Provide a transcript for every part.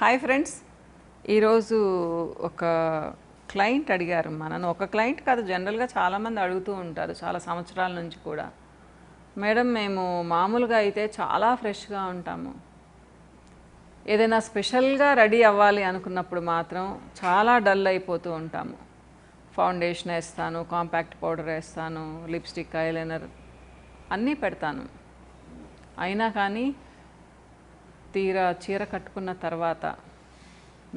Hi friends, ఈరోజు ఒక client అడిగారు మనను. ఒక క్లయింట్ కాదు, జనరల్గా చాలామంది అడుగుతూ ఉంటారు చాలా సంవత్సరాల నుంచి కూడా. మేడం, మేము మామూలుగా అయితే చాలా ఫ్రెష్గా ఉంటాము, ఏదైనా స్పెషల్గా రెడీ అవ్వాలి అనుకున్నప్పుడు మాత్రం చాలా డల్ అయిపోతూ ఉంటాము. ఫౌండేషన్ వేస్తాను, కాంపాక్ట్ పౌడర్ వేస్తాను, లిప్స్టిక్, ఐలైనర్ అన్నీ పెడతాను. అయినా కానీ తీరా చీర కట్టుకున్న తర్వాత,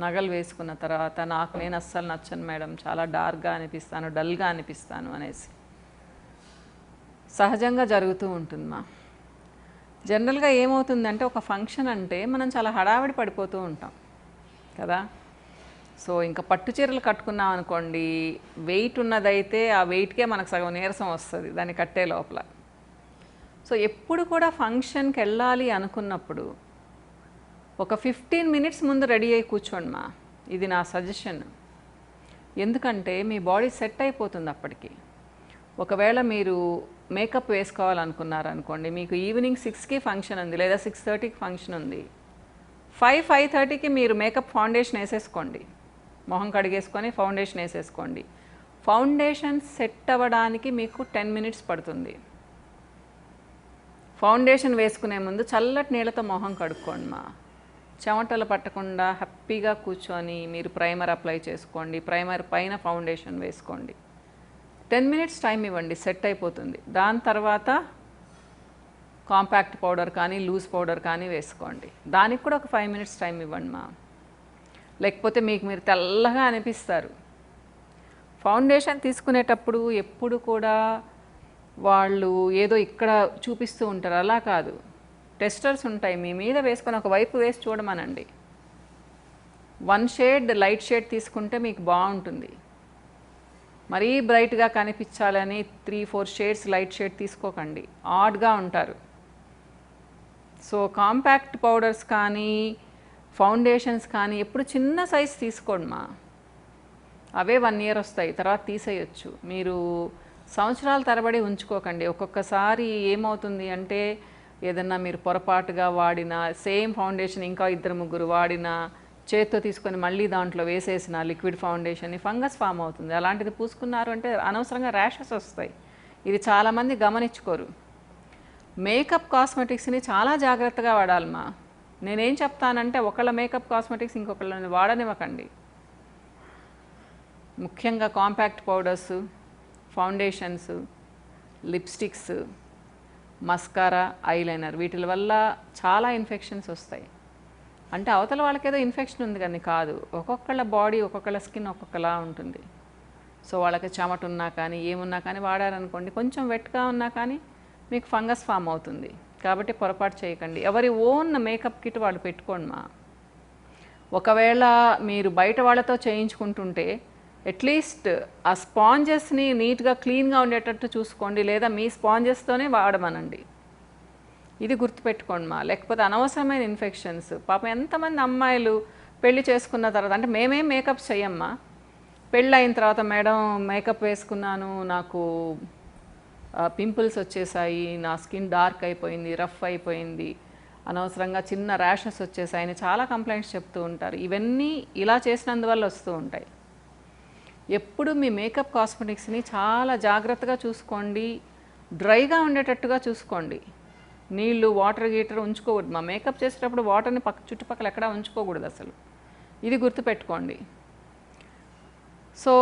నగలు వేసుకున్న తర్వాత నాకు నేను అస్సలు నచ్చను మేడం, చాలా డార్క్గా అనిపిస్తాను, డల్గా అనిపిస్తాను అనేసి సహజంగా జరుగుతూ ఉంటుందమ్మా. జనరల్గా ఏమవుతుందంటే, ఒక ఫంక్షన్ అంటే మనం చాలా హడావిడి పడిపోతూ ఉంటాం కదా. సో ఇంకా పట్టు చీరలు కట్టుకున్నాం అనుకోండి, వెయిట్ ఉన్నదైతే ఆ వెయిట్కే మనకు సగం నీరసం వస్తుంది దాన్ని కట్టే లోపల. సో ఎప్పుడు కూడా ఫంక్షన్కి వెళ్ళాలి అనుకున్నప్పుడు ఒక 15 మినిట్స్ ముందు రెడీ అయ్యి కూర్చోండిమా. ఇది నా సజెషన్. ఎందుకంటే మీ బాడీ సెట్ అయిపోతుంది అప్పటికి. ఒకవేళ మీరు మేకప్ వేసుకోవాలనుకున్నారనుకోండి, మీకు ఈవినింగ్ 6కి ఫంక్షన్ ఉంది లేదా 6:30కి ఫంక్షన్ ఉంది, 5:30కి మీరు మేకప్ ఫౌండేషన్ వేసేసుకోండి. మొహం కడిగేసుకొని ఫౌండేషన్ వేసేసుకోండి. ఫౌండేషన్ సెట్ అవ్వడానికి మీకు 10 మినిట్స్ పడుతుంది. ఫౌండేషన్ వేసుకునే ముందు చల్లటి నీళ్ళతో మొహం కడుక్కోండి మా. చెమటలు పట్టకుండా హ్యాపీగా కూర్చొని మీరు ప్రైమర్ అప్లై చేసుకోండి. ప్రైమర్ పైన ఫౌండేషన్ వేసుకోండి. 10 మినిట్స్ టైం ఇవ్వండి, సెట్ అయిపోతుంది. దాని తర్వాత కాంపాక్ట్ పౌడర్ కానీ లూజ్ పౌడర్ కానీ వేసుకోండి. దానికి కూడా ఒక 5 మినిట్స్ టైం ఇవ్వండి మా. లేకపోతే మీకు మీరు తెల్లగా అనిపిస్తారు. ఫౌండేషన్ తీసుకునేటప్పుడు ఎప్పుడు కూడా వాళ్ళు ఏదో ఇక్కడ చూపిస్తూ ఉంటారు, అలా కాదు. టెస్టర్స్ ఉంటాయి, మీ మీద వేసుకొని ఒక వైపు వేసి చూడమనండి. 1 షేడ్ లైట్ షేడ్ తీసుకుంటే మీకు బాగుంటుంది. మరీ బ్రైట్గా కనిపించాలని 3-4 షేడ్స్ లైట్ షేడ్ తీసుకోకండి, ఆడ్గా ఉంటారు. సో కాంపాక్ట్ పౌడర్స్ కానీ ఫౌండేషన్స్ కానీ ఎప్పుడు చిన్న సైజ్ తీసుకోండి మా. అవే 1 ఇయర్ వస్తాయి, తర్వాత తీసేయచ్చు. మీరు సంవత్సరాల తరబడి ఉంచుకోకండి. ఒక్కొక్కసారి ఏమవుతుంది అంటే, ఏదన్నా మీరు పొరపాటుగా వాడిన సేమ్ ఫౌండేషన్ ఇంకా 2-3 వాడిన, చేత్తో తీసుకొని మళ్ళీ దాంట్లో వేసేసిన లిక్విడ్ ఫౌండేషన్ని ఫంగస్ ఫామ్ అవుతుంది. అలాంటిది పూసుకున్నారు అంటే అనవసరంగా ర్యాషెస్ వస్తాయి. ఇది చాలామంది గమనించుకోరు. మేకప్ కాస్మెటిక్స్ని చాలా జాగ్రత్తగా వాడాలమ్మా. నేనేం చెప్తానంటే, ఒకళ్ళ మేకప్ కాస్మెటిక్స్ ఇంకొకళ్ళని వాడనివ్వకండి. ముఖ్యంగా compact powders, foundations, lipsticks, mascara, eyeliner, వీటి వల్ల చాలా ఇన్ఫెక్షన్స్ వస్తాయి. అంటే అవతల వాళ్ళకేదో ఇన్ఫెక్షన్ ఉంది కానీ కాదు, ఒక్కొక్కళ్ళ బాడీ ఒక్కొక్కళ్ళ స్కిన్ ఒక్కొక్కలా ఉంటుంది. సో వాళ్ళకి చెమట ఉన్నా కానీ ఏమున్నా కానీ వాడారనుకోండి, కొంచెం వెట్గా ఉన్నా కానీ మీకు ఫంగస్ ఫామ్ అవుతుంది. కాబట్టి పొరపాటు చేయకండి. ఎవరి ఓన్ మేకప్ కిట్ వాళ్ళు పెట్టుకోండి మా. ఒకవేళ మీరు బయట వాళ్ళతో చేయించుకుంటుంటే అట్లీస్ట్ ఆ స్పాంజెస్ని నీట్గా క్లీన్గా ఉండేటట్టు చూసుకోండి, లేదా మీ స్పాంజెస్తోనే వాడమనండి. ఇది గుర్తుపెట్టుకోండి మా. లేకపోతే అనవసరమైన ఇన్ఫెక్షన్స్. పాపం ఎంతమంది అమ్మాయిలు పెళ్లి చేసుకున్న తర్వాత, అంటే మేమేం మేకప్ చేయమ్మా, పెళ్ళి అయిన తర్వాత మేడం మేకప్ వేసుకున్నాను, నాకు పింపుల్స్ వచ్చేసాయి, నా స్కిన్ డార్క్ అయిపోయింది, రఫ్ అయిపోయింది, అనవసరంగా చిన్న ర్యాషెస్ వచ్చేసాయని చాలా కంప్లైంట్స్ చెప్తూ ఉంటారు. ఇవన్నీ ఇలా చేసినందువల్ల వస్తూ ఉంటాయి. ఎప్పుడు మీ మేకప్ కాస్మెటిక్స్ని చాలా జాగ్రత్తగా చూసుకోండి, డ్రైగా ఉండేటట్టుగా చూసుకోండి. నీళ్ళు, వాటర్ గీటర్ ఉంచుకోకూడదు. మా మేకప్ చేసేటప్పుడు వాటర్ని చుట్టుపక్కల ఎక్కడా ఉంచుకోకూడదు అసలు. ఇది గుర్తుపెట్టుకోండి. సో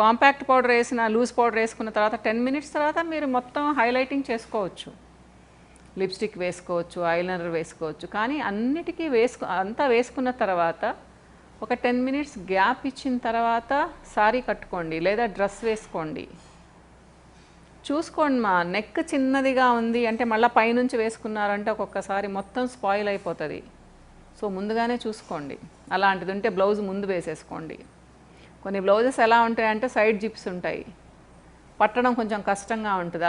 కాంపాక్ట్ పౌడర్ వేసిన, లూజ్ పౌడర్ వేసుకున్న తర్వాత 10 మినిట్స్ తర్వాత మీరు మొత్తం హైలైటింగ్ చేసుకోవచ్చు. లిప్స్టిక్ వేసుకోవచ్చు, ఐలైనర్ వేసుకోవచ్చు. కానీ అన్నిటికీ అంతా వేసుకున్న తర్వాత ఒక 10 మినిట్స్ గ్యాప్ ఇచ్చిన తర్వాత సారీ కట్టుకోండి లేదా డ్రెస్ వేసుకోండి. చూసుకోండి మా. నెక్ చిన్నదిగా ఉంది అంటే మళ్ళీ పైనుంచి వేసుకున్నారంటే ఒక్కొక్కసారి మొత్తం స్పాయిల్ అయిపోతుంది. సో ముందుగానే చూసుకోండి. అలాంటిది ఉంటే బ్లౌజ్ ముందు వేసేసుకోండి. కొన్ని బ్లౌజెస్ ఎలా ఉంటాయంటే సైడ్ జిప్స్ ఉంటాయి, పట్టడం కొంచెం కష్టంగా ఉంటుంది.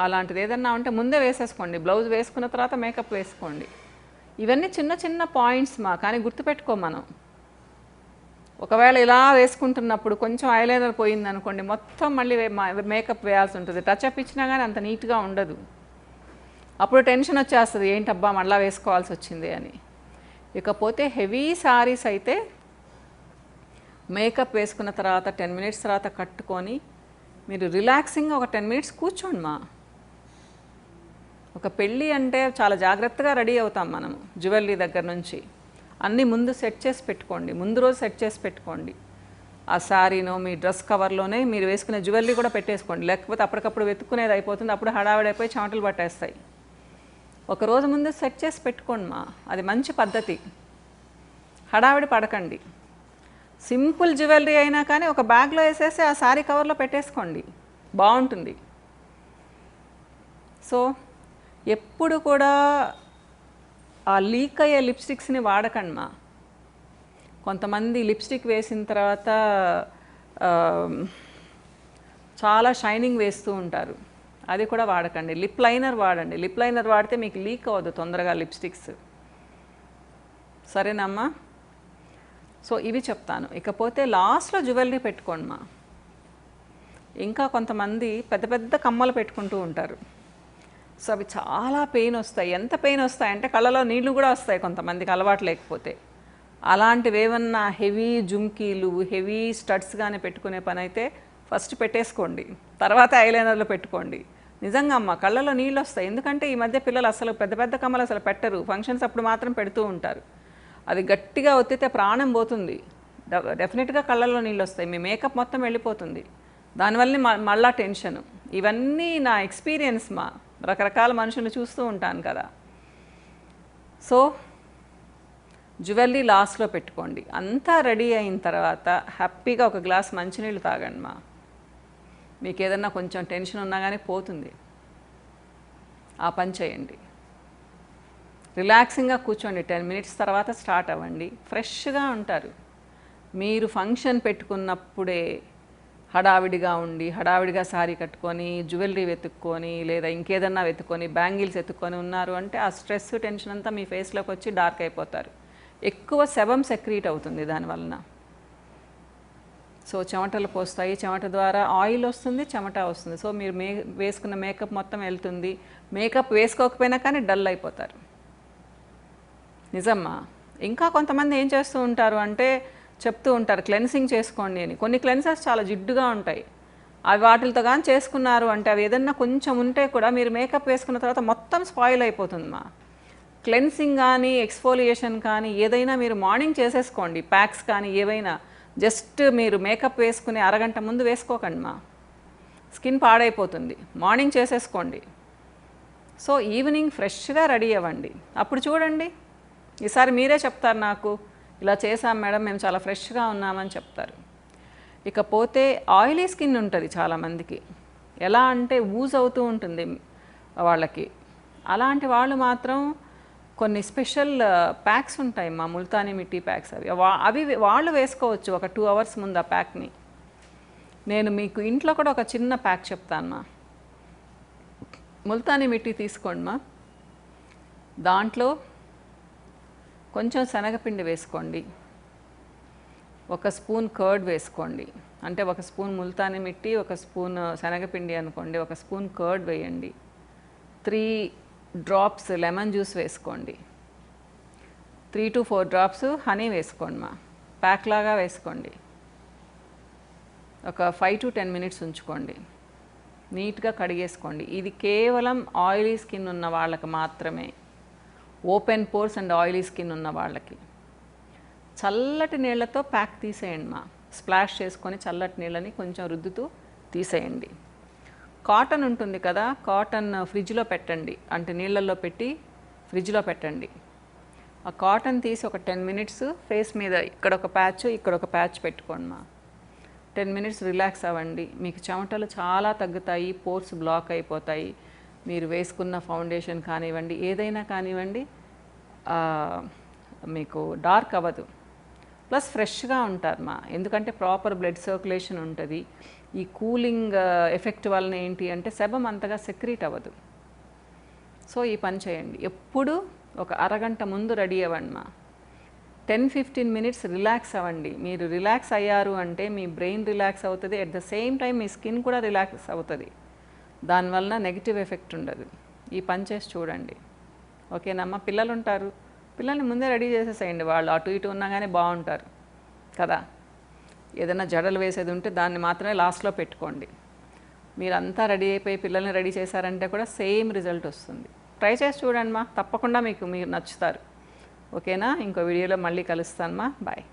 అలాంటిది ఏదన్నా ఉంటే ముందే వేసేసుకోండి. బ్లౌజ్ వేసుకున్న తర్వాత మేకప్ వేసుకోండి. ఇవన్నీ చిన్న చిన్న పాయింట్స్ మా. కానీ గుర్తుపెట్టుకో మనం. ఒకవేళ ఇలా వేసుకుంటున్నప్పుడు కొంచెం ఐలైనర్ పోయింది అనుకోండి, మొత్తం మళ్ళీ మేకప్ వేయాల్సి ఉంటుంది. టచ్అప్ ఇచ్చినా కానీ అంత నీట్గా ఉండదు. అప్పుడు టెన్షన్ వచ్చేస్తుంది, ఏంటబ్బా మళ్ళీ వేసుకోవాల్సి వచ్చింది అని. ఇకపోతే హెవీ శారీస్ అయితే మేకప్ వేసుకున్న తర్వాత 10 మినిట్స్ తర్వాత కట్టుకొని మీరు రిలాక్సింగ్గా ఒక 10 మినిట్స్ కూర్చోండి మా. ఒక పెళ్ళి అంటే చాలా జాగ్రత్తగా రెడీ అవుతాం మనం, జ్యువెలరీ దగ్గర నుంచి అన్నీ ముందు సెట్ చేసి పెట్టుకోండి, ముందు రోజు సెట్ చేసి పెట్టుకోండి. ఆ శారీనో మీ డ్రెస్ కవర్లోనే మీరు వేసుకునే జ్యువెలరీ కూడా పెట్టేసుకోండి, లేకపోతే అప్పటికప్పుడు వెతుక్కునేది అయిపోతుంది, అప్పుడు హడావిడైపోయి చెమటలు పట్టేస్తాయి. ఒక రోజు ముందు సెట్ చేసి పెట్టుకోండి మా, అది మంచి పద్ధతి. హడావిడి పడకండి. సింపుల్ జ్యువెలరీ అయినా కానీ ఒక బ్యాగ్లో వేసేసి ఆ శారీ కవర్లో పెట్టేసుకోండి, బాగుంటుంది. సో ఎప్పుడు కూడా ఆ లీక్ అయ్యే లిప్స్టిక్స్ని వాడకండి మా. కొంతమంది లిప్స్టిక్ వేసిన తర్వాత చాలా షైనింగ్ వేస్తూ ఉంటారు, అది కూడా వాడకండి. లిప్ లైనర్ వాడండి, లిప్ లైనర్ వాడితే మీకు లీక్ అవ్వదు తొందరగా లిప్స్టిక్స్. సరేనమ్మా? సో ఇవి చెప్తాను. ఇకపోతే లాస్ట్లో జ్యువెలరీ పెట్టుకోండి మా. ఇంకా కొంతమంది పెద్ద పెద్ద కమ్మలు పెట్టుకుంటూ ఉంటారు, సో అవి చాలా పెయిన్ వస్తాయి. ఎంత పెయిన్ వస్తాయంటే కళ్ళలో నీళ్లు కూడా వస్తాయి కొంతమందికి అలవాటు లేకపోతే. అలాంటివి ఏమన్నా హెవీ జుమ్కీలు, హెవీ స్టడ్స్ కానీ పెట్టుకునే పని అయితే ఫస్ట్ పెట్టేసుకోండి, తర్వాత ఐలైనర్లో పెట్టుకోండి. నిజంగా అమ్మ కళ్ళలో నీళ్ళు వస్తాయి, ఎందుకంటే ఈ మధ్య పిల్లలు అసలు పెద్ద పెద్ద కమ్మలు అసలు పెట్టరు, ఫంక్షన్స్ అప్పుడు మాత్రం పెడుతూ ఉంటారు. అది గట్టిగా ఒత్తితే ప్రాణం పోతుంది, డెఫినెట్గా కళ్ళల్లో నీళ్ళు వస్తాయి, మీ మేకప్ మొత్తం వెళ్ళిపోతుంది. దానివల్ల మళ్ళా టెన్షను. ఇవన్నీ నా ఎక్స్పీరియన్స్ మా, రకరకాల మనుషులు చూస్తూ ఉంటాను కదా. సో జ్యువెలరీ లాస్ట్లో పెట్టుకోండి. అంతా రెడీ అయిన తర్వాత హ్యాపీగా ఒక గ్లాస్ మంచినీళ్ళు తాగండి మా. మీకు ఏదన్నా కొంచెం టెన్షన్ ఉన్నా కానీ పోతుంది, ఆ పని చేయండి. రిలాక్సింగ్గా కూర్చోండి, 10 మినిట్స్ తర్వాత స్టార్ట్ అవ్వండి, ఫ్రెష్గా ఉంటారు. మీరు ఫంక్షన్ పెట్టుకున్నప్పుడే హడావిడిగా ఉండి హడావిడిగా శారీ కట్టుకొని జ్యువెలరీ వెతుక్కొని లేదా ఇంకేదన్నా వెతుక్కొని బ్యాంగిల్స్ ఎత్తుక్కొని ఉన్నారు అంటే ఆ స్ట్రెస్ టెన్షన్ అంతా మీ ఫేస్లోకి వచ్చి డార్క్ అయిపోతారు. ఎక్కువ సెబమ్ సెక్రీట్ అవుతుంది దానివలన. సో చెమటలు పోస్తాయి, చెమట ద్వారా ఆయిల్ వస్తుంది, చెమట వస్తుంది. సో మీరు వేసుకున్న మేకప్ మొత్తం వెళ్తుంది. మేకప్ వేసుకోకపోయినా కానీ డల్ అయిపోతారు. నిజమ్మా. ఇంకా కొంతమంది ఏం చేస్తూ ఉంటారు అంటే చెప్తూ ఉంటారు క్లెన్సింగ్ చేసుకోండి అని. కొన్ని క్లెన్సర్స్ చాలా జిడ్డుగా ఉంటాయి, అవి వాటితో కానీ చేసుకున్నారు అంటే అవి ఏదన్నా కొంచెం ఉంటే కూడా మీరు మేకప్ వేసుకున్న తర్వాత మొత్తం స్పాయిల్ అయిపోతుంది మా. క్లెన్సింగ్ కానీ ఎక్స్ఫోలియేషన్ కానీ ఏదైనా మీరు మార్నింగ్ చేసేసుకోండి, ప్యాక్స్ కానీ ఏవైనా జస్ట్ మీరు మేకప్ వేసుకునే అరగంట ముందు వేసుకోకండి మా, స్కిన్ పాడైపోతుంది. మార్నింగ్ చేసేసుకోండి. సో ఈవినింగ్ ఫ్రెష్గా రెడీ అవ్వండి, అప్పుడు చూడండి ఈసారి మీరే చెప్తారు నాకు ఇలా చేసాం మేడం మేము చాలా ఫ్రెష్గా ఉన్నామని చెప్తారు. ఇకపోతే ఆయిలీ స్కిన్ ఉంటుంది చాలామందికి, ఎలా అంటే ఊజ్ అవుతూ ఉంటుంది వాళ్ళకి. అలాంటి వాళ్ళు మాత్రం కొన్ని స్పెషల్ ప్యాక్స్ ఉంటాయి మా, ముల్తానీ మిట్టి ప్యాక్స్. అవి వాళ్ళు వేసుకోవచ్చు ఒక 2 అవర్స్ ముందు ఆ ప్యాక్ని. నేను మీకు ఇంట్లో కూడా ఒక చిన్న ప్యాక్ చెప్తాను మా. ముల్తానీ మిట్టి తీసుకోండి మా, దాంట్లో కొంచెం శనగపిండి వేసుకోండి, 1 స్పూన్ కర్డ్ వేసుకోండి, అంటే 1 స్పూన్ ముల్తానీ మిట్టి 1 స్పూన్ శనగపిండి అనుకోండి, 1 స్పూన్ కర్డ్ వేయండి, 3 డ్రాప్స్ లెమన్ జ్యూస్ వేసుకోండి, 3 to 4 డ్రాప్స్ హనీ వేసుకోండి మా. ప్యాక్ లాగా వేసుకోండి, ఒక 5 to 10 మినిట్స్ ఉంచుకోండి, నీట్గా కడిగేసుకోండి. ఇది కేవలం ఆయిలీ స్కిన్ ఉన్న వాళ్ళకి మాత్రమే, open pores and oily skin ఉన్న వాళ్ళకి. చల్లటి నీళ్ళతో ప్యాక్ తీసేయండి మా, స్ప్లాష్ చేసుకొని చల్లటి నీళ్ళని కొంచెం రుద్దుతూ తీసేయండి. కాటన్ ఉంటుంది కదా, కాటన్ ఫ్రిడ్జ్లో పెట్టండి, అంటే నీళ్ళల్లో పెట్టి ఫ్రిడ్జ్లో పెట్టండి. ఆ కాటన్ తీసి ఒక 10 మినిట్స్ ఫేస్ మీద ఇక్కడ ఒక ప్యాచ్ ఇక్కడ ఒక ప్యాచ్ పెట్టుకోండి మా. 10 మినిట్స్ రిలాక్స్ అవ్వండి, మీకు చెమటలు చాలా తగ్గుతాయి, పోర్స్ బ్లాక్ అయిపోతాయి. మీరు వేసుకున్న ఫౌండేషన్ కానివ్వండి ఏదైనా కానివ్వండి మీకు డార్క్ అవ్వదు, ప్లస్ ఫ్రెష్గా ఉంటారు మా. ఎందుకంటే ప్రాపర్ బ్లడ్ సర్క్యులేషన్ ఉంటుంది. ఈ కూలింగ్ ఎఫెక్ట్ వలన ఏంటి అంటే సెబమ్ అంతగా సెక్రీట్ అవ్వదు. సో ఈ పని చేయండి, ఎప్పుడు ఒక అరగంట ముందు రెడీ అవ్వండి మా. 10-15 మినిట్స్ రిలాక్స్ అవ్వండి. మీరు రిలాక్స్ అయ్యారు అంటే మీ బ్రెయిన్ రిలాక్స్ అవుతుంది, at the same time me skin కూడా రిలాక్స్ అవుతుంది, దానివల్ల నెగిటివ్ ఎఫెక్ట్ ఉండదు. ఈ పని చేసి చూడండి, ఓకేనమ్మా. పిల్లలు ఉంటారు, పిల్లల్ని ముందే రెడీ చేసేసేయండి, వాళ్ళు అటు ఇటు ఉన్నా కానీ బాగుంటారు కదా. ఏదైనా జడలు వేసేది ఉంటే దాన్ని మాత్రమే లాస్ట్లో పెట్టుకోండి. మీరంతా రెడీ అయిపోయి పిల్లల్ని రెడీ చేశారంటే కూడా సేమ్ రిజల్ట్ వస్తుంది. ట్రై చేసి చూడండి మా, తప్పకుండా మీరు నచ్చుతారు. ఓకేనా? ఇంకో వీడియోలో మళ్ళీ కలుస్తాను మా, బాయ్.